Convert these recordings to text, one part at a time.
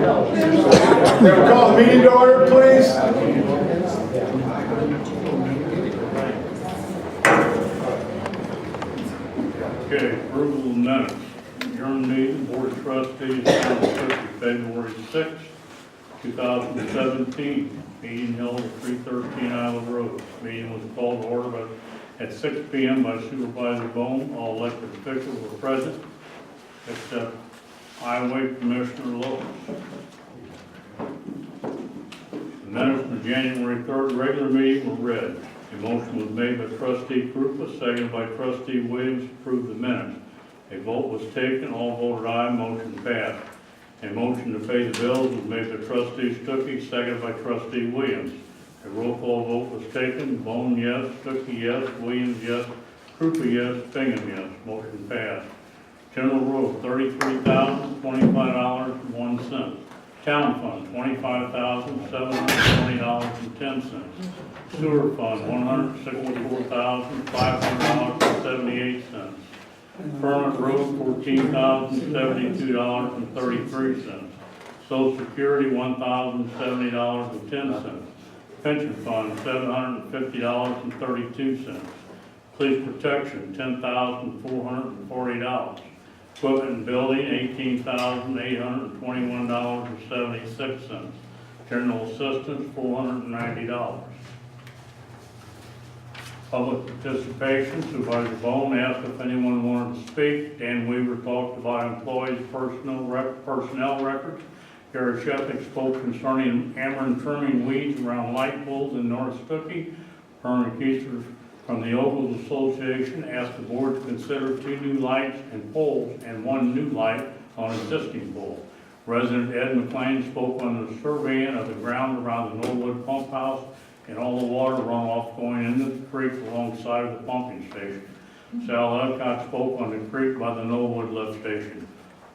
We'll call the meeting to order, please. Okay, approval of minutes. Adjourned meeting, Board of Trustees, Town of Stookey, February 6, 2017. Meeting held at 313 Island Road. Meeting was called to order at 6 p.m. by Supervisor Bone. All elected officials were present, except Highway Commissioner Lopez. The minutes from January 3rd regular meeting were read. A motion was made by Trustee Krupa, seconded by Trustee Williams to approve the minutes. A vote was taken, all voted aye, motion passed. A motion to pay the bills was made by Trustee Stookey, seconded by Trustee Williams. A roll call vote was taken, Bone yes, Stookey yes, Williams yes, Krupa yes, Bingham yes, motion passed. General Road, $33,025.01. Town Fund, $25,720.10. Sewer Fund, $164,500.78. Permit Road, $14,072.33. Social Security, $1,070.10. Pension Fund, $750.32. Police Protection, $10,440. Equipment and Building, $18,821.76. General Assistance, $490. Public participation, Supervisor Bone asked if anyone wanted to speak. Dan Weaver talked about employees' personnel records. Gary Sheffick spoke concerning hammering and trimming weeds around light poles in North Stookey. Herman Keister from the Ogles Association asked the board to consider 2 new lights and poles and 1 new light on existing pole. Resident Ed McLean spoke on the surveying of the ground around the Norwood Pump House and all the water runoff going into the creek alongside of the pumping station. Sal Epcot spoke on the creek by the Norwood lift station.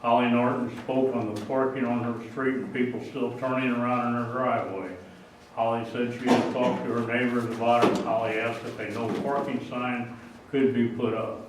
Holly Norton spoke on the parking on her street and people still turning around in her driveway. Holly said she had talked to her neighbors about it. Holly asked if a no parking sign could be put up.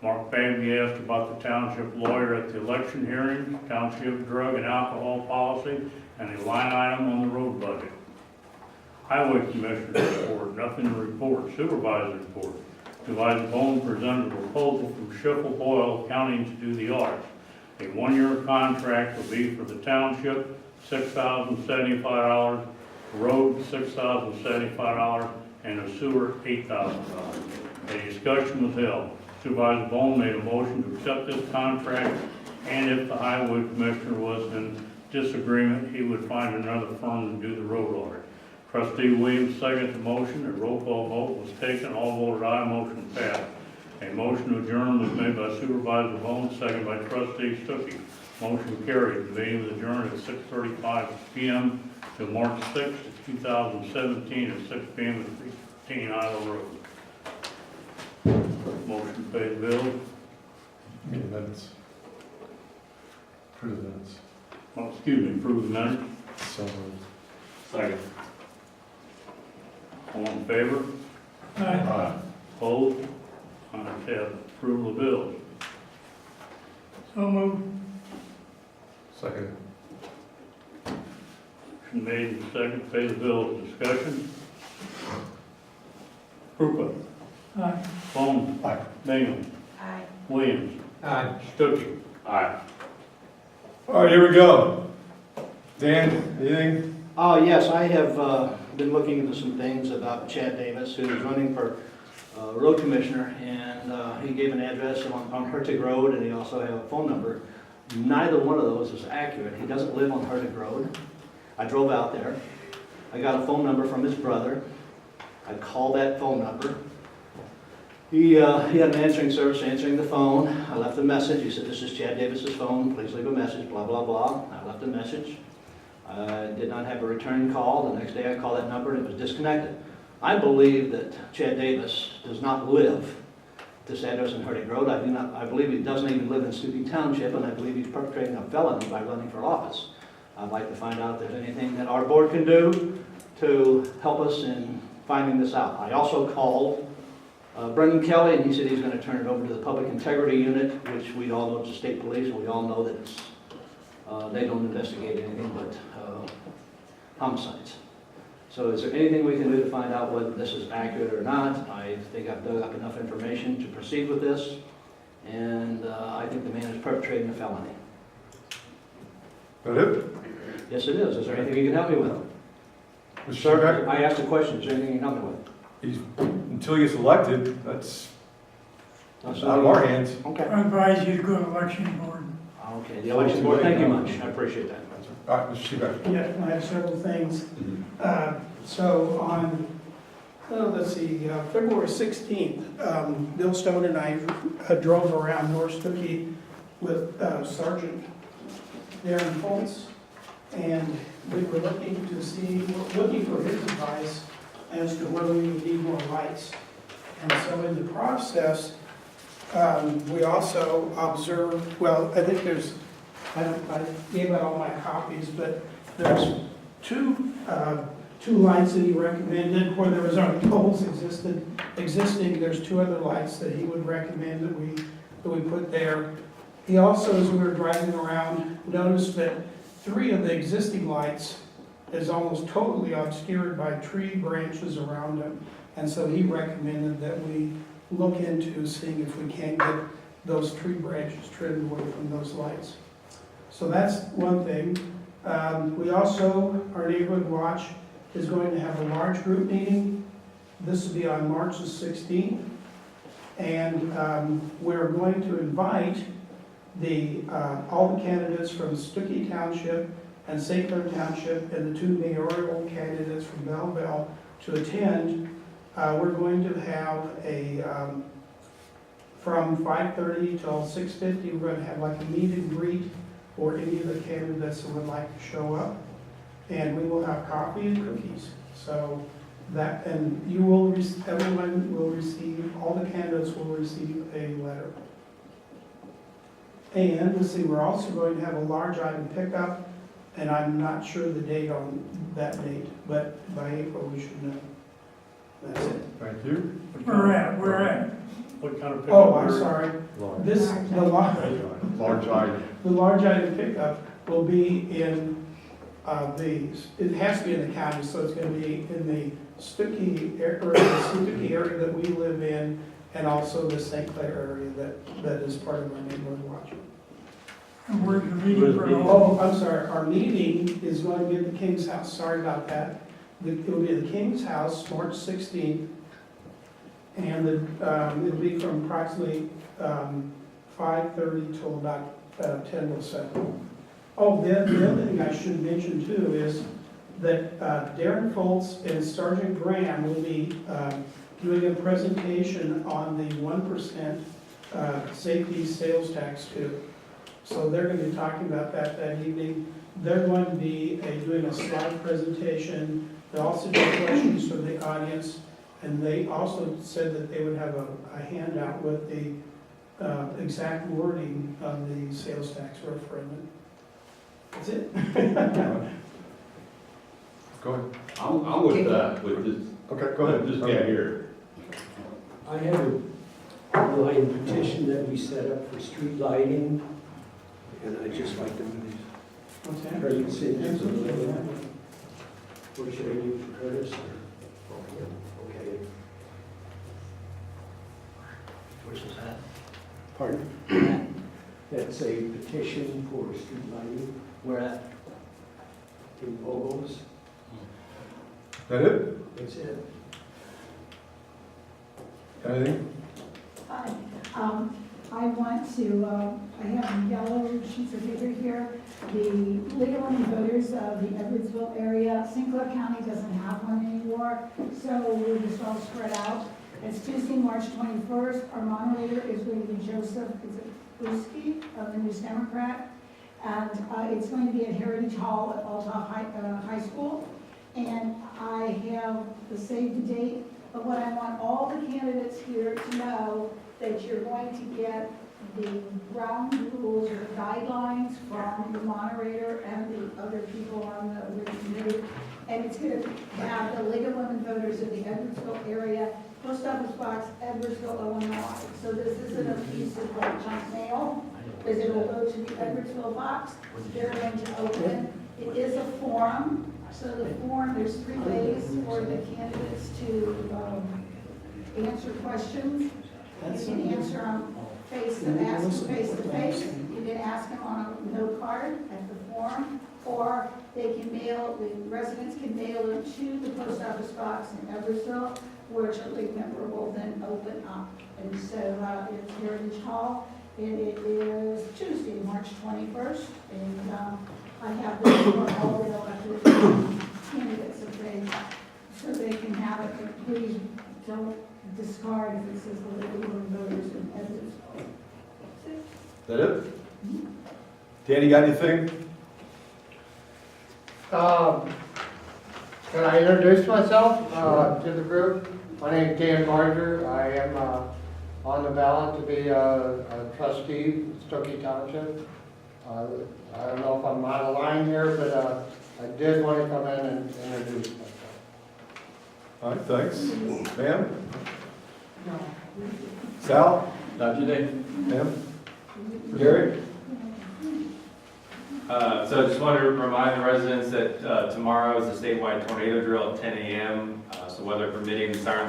Mark Babby asked about the township lawyer at the election hearings, township drug and alcohol policy, and a line item on the road budget. Highway Commissioner's report, nothing to report. Supervisor's report. Supervisor Bone presented a proposal from Schiffel Boyle County to do the audit. A 1-year contract will be for the township, $6,075, road, $6,075, and a sewer, $8,000. A discussion was held. Supervisor Bone made a motion to accept this contract, and if the Highway Commissioner was in disagreement, he would find another firm to do the road audit. Trustee Williams seconded the motion. A roll call vote was taken. All voted aye. Motion passed. A motion to adjourn was made by Supervisor Bone, seconded by Trustee Stookey. Motion carried. The meeting was adjourned at 6:35 p.m. to March 6, 2017 at 6 p.m. at 313 Isle Road. Motion to pay the bill. Meeting minutes. Approve the minutes. Oh, excuse me, approve the minutes. So moved. Second. All in favor? Aye. Opposed? Ayes have it. Approval of bills. So moved. Second. Motion made and seconded to pay the bills. Discussion. Krupa. Aye. Bone. Aye. Bingham. Aye. Williams. Aye. Stookey. Aye. All right, here we go. Dan, anything? Yes, I have been looking into some things about Chad Davis, who is running for road commissioner, and he gave an address on Hertig Road, and he also had a phone number. Neither one of those is accurate. He doesn't live on Hertig Road. I drove out there. I got a phone number from his brother. I called that phone number. He had an answering service answering the phone. I left a message. He said, "This is Chad Davis's phone. Please leave a message," blah, blah, blah. I left a message. I did not have a return call. The next day I called that number and it was disconnected. I believe that Chad Davis does not live at this address in Hertig Road. I believe he doesn't even live in Stookey Township, and I believe he's perpetrating a felony by running for office. I'd like to find out if there's anything that our board can do to help us in finding this out. I also called Brendan Kelly, and he said he's going to turn it over to the Public Integrity Unit, which we all know is the state police, and we all know that it's They don't investigate anything but homicides. So is there anything we can do to find out whether this is accurate or not? I think I've dug up enough information to proceed with this, and I think the man is perpetrating a felony. That it? Yes, it is. Is there anything you can help me with? Mr. Sir, Shebeck, I asked a question. Is there anything you can help me with? until he gets elected, that's I'm out sorry. of our hands. Okay. I advise you to go to election board. Okay, the election board, thank you much. I appreciate that. All right, Mr. Shebeck. Yeah, I have several things. So on, let's see, February 16th, Bill Stone and I drove around North Stookey with Sergeant Darren Foltz, and we were looking for his advice as to whether we would need more lights. And so in the process, we also observed, well, I think there's, I gave out all my copies, but there's two lights that he recommended where there was already poles existing. There's two other lights that he would recommend that we put there. He also, as we were driving around, noticed that 3 of the existing lights is almost totally obscured by tree branches around them. And so he recommended that we look into seeing if we can't get those tree branches trimmed away from those lights. So that's one thing. We also, our neighborhood watch is going to have a large group meeting. This will be on March the 16th. And we're going to invite all the candidates from Stookey Township and St. Clair Township and the 2 mayoral candidates from Belleville to attend. We're going to have from 5:30 till 6:50, we're going to have like a meet and greet for any of the candidates that would like to show up. And we will have coffee and cookies. So that, and you will, everyone will receive, all the candidates will receive a letter. And let's see, we're also going to have a large item pickup, and I'm not sure the date on that date, but by April we should know. That's it. Thank you. Where at? What kind of? Oh, I'm sorry. Large. The Large item. large item pickup will be in it has to be in the county, so it's going to be in the Stookey area that we live in, and also the St. Clair area that is part of our neighborhood watch. And where's the meeting for Oh, I'm sorry, our meeting is going to be at the King's House, sorry about that. It will be at the King's House, March 16th, and it'll be from approximately 5:30 till about 10 till 7. Oh, the other thing I should mention too is that Darren Foltz and Sergeant Graham will be doing a presentation on the 1% safety sales tax too. So they're going to be talking about that evening. They're going to be doing a slide presentation. They'll also do questions from the audience, and they also said that they would have a handout with the exact wording of the sales tax referendum. That's it. Go ahead. I'm with this, Okay, go ahead. this guy here. I have a line petition that we set up for street lighting, and I'd just like to, What's that? or you can say this, or should I use for Curtis, or? Okay. Where's this at? Pardon? That's a petition for street lighting Where at? in Logos. That it? That's it. Anything? Hi, I want to, I have yellow sheets of paper here. The League of Women Voters of the Edwardsville area, St. Clair County doesn't have one anymore, so we're just all spread out. It's Tuesday, March 21st. Our moderator is going to be Joseph Stookey of the News Democrat. And it's going to be at Heritage Hall at Alta High School. And I have the save the date. But what I want all the candidates here to know that you're going to get the ground rules or the guidelines from the moderator and the other people on the committee. And it's going to have the League of Women Voters of the Edwardsville area, post office box, Edwardsville, Illinois. So this isn't a piece of like junk mail. is it will go to the Edwardsville box. They're going to open. It is a forum, so the forum, there's 3 ways for the candidates to answer questions. You can answer them face to face. You can ask them on a note card at the forum, or they can mail, the residents can mail them to the post office box in Edwardsville, where Chili Member will then open up. And so it's Heritage Hall, and it is Tuesday, March 21st, and I have this for all the elected candidates so they can have it, but please don't discard if it says the Liberal voters in Edwardsville. Is that it? Danny, got anything? Can I introduce myself to the group? My name is Dan Barger. I am on the ballot to be a trustee of Stookey Township. I don't know if I'm out of line here, but I did want to come in and introduce myself. All right, thanks. Ma'am? Sal? Not today. Ma'am? Gary? So I just want to remind the residents that tomorrow is a statewide tornado drill at 10 a.m. So weather permitting, the sirens